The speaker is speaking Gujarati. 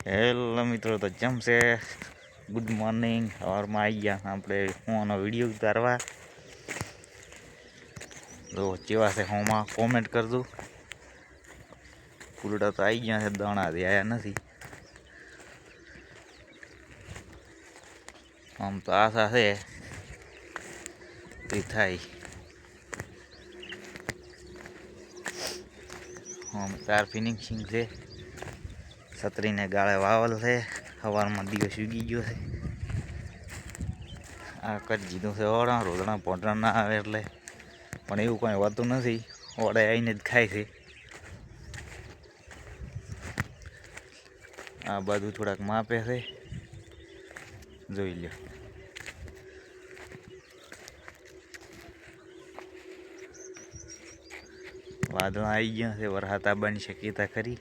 હેલો મિત્રો, તો જેમ છે ગુડ મોર્નિંગ. સવારમાં આવી ગયા આપણે ફોનનો વિડીયો ઉતારવા. તો કેવા છે હોમાં કોમેન્ટ કરજો. ફૂલડા તો આવી ગયા છે, દાણાથી આવ્યા નથી. આમ તો આશા છે તે થાય. આમ તાર ફિનિશિંગ છે. છત્રીને ગાળે વાવલ છે. સવારમાં દિવસ ઉગી ગયો છે. આ કરી દીધું છે ઓળા. રોદણા પોટણા ના આવે એટલે, પણ એવું કંઈ હોતું નથી. ઓળે આવીને જ ખાય છે. આ બાજુ થોડાક માપે છે, જોઈ લો. વાદળા આવી ગયા છે, વરસાદ આવવાની શક્યતા ખરી.